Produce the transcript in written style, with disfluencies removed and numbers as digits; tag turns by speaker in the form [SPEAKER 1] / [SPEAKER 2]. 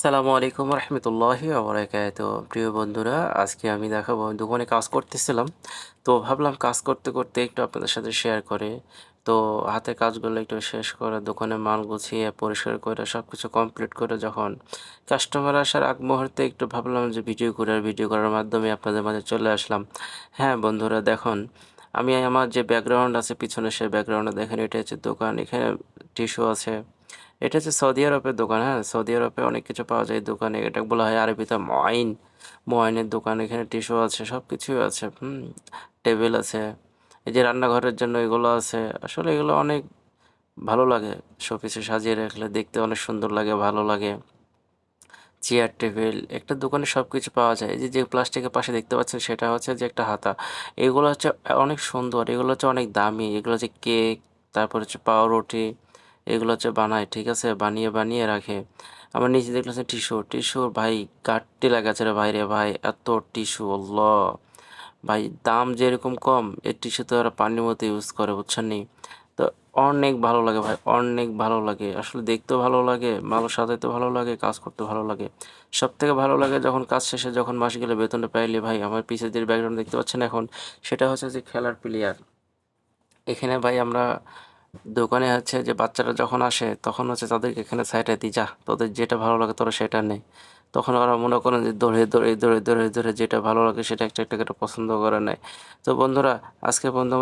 [SPEAKER 1] আসসালামু আলাইকুম রহমতুল্লাহি ওবরাকাতুহু। প্রিয় বন্ধুরা, আজকে আমি দেখাবো দোকানে কাজ করতেছিলাম। তো ভাবলাম কাজ করতে করতে একটু আপনাদের সাথে শেয়ার করি। তো হাতের কাজগুলো একটু শেষ করে দোকানে মাল গুছিয়ে পরিষ্কার করে সব কিছু কমপ্লিট করে যখন কাস্টমার আসার আগ মুহূর্তে একটু ভাবলাম যে ভিডিও করে, আর ভিডিও করার মাধ্যমে আপনাদের মাঝে চলে আসলাম। হ্যাঁ বন্ধুরা, দেখুন আমি আমার যে ব্যাকগ্রাউন্ড আছে পিছনে, সেই ব্যাকগ্রাউন্ডে দেখেন এটা হচ্ছে দোকান। এখানে টিস্যু আছে। এটা হচ্ছে সৌদি আরবের দোকান। হ্যাঁ, সৌদি আরবে অনেক কিছু পাওয়া যায় এই দোকানে। এটা বলা হয় আরবিতে ময়াইন। ময়াইনের দোকান। এখানে টিস্যু আছে, সব কিছুই আছে। টেবিল আছে। এই যে রান্নাঘরের জন্য এগুলো আছে। আসলে এগুলো অনেক ভালো লাগে। শোপিসে সাজিয়ে রাখলে দেখতে অনেক সুন্দর লাগে, ভালো লাগে। চেয়ার টেবিল, একটা দোকানে সব কিছু পাওয়া যায়। এই যে প্লাস্টিকের পাশে দেখতে পাচ্ছেন সেটা হচ্ছে যে একটা হাতা। এগুলো হচ্ছে অনেক সুন্দর, এগুলো হচ্ছে অনেক দামি। এগুলো হচ্ছে কেক, তারপর হচ্ছে পাউরুটি, এগুলো হচ্ছে বানায়, ঠিক আছে? বানিয়ে বানিয়ে রাখে। আমার নিচে দেখলাম যে টিস্যু ভাই গাঁটটি লাগাচ্ছে রে ভাই, রে ভাই, এত টিস্যু আল্লাহ! ভাই দাম যেরকম কম, এই টিস্যু তো ওরা পানির মতো ইউজ করে, বুঝছেন নি? তো অনেক ভালো লাগে ভাই, অনেক ভালো লাগে। আসলে দেখতেও ভালো লাগে, মালও সাজাইতে ভালো লাগে, কাজ করতে ভালো লাগে। সবথেকে ভালো লাগে যখন কাজ শেষে যখন মাস গেলে বেতনটা পাইলে ভাই, আমার পিছে যে ব্যাকগ্রাউন্ড দেখতে পাচ্ছেন এখন, সেটা হচ্ছে যে খেলার প্লেয়ার। এখানে ভাই আমরা দোকানে হচ্ছে যে বাচ্চারা যখন আসে তখন হচ্ছে তাদেরকে এখানে সাইডে দিই, যা তোদের যেটা ভালো লাগে তোরা সেটা নে। তখন ওরা মনে করেন যে দৌড়ে যেটা ভালো লাগে সেটা একটা একটা করে পছন্দ করে নেয়। তো বন্ধুরা, আজকে বন্ধু আমার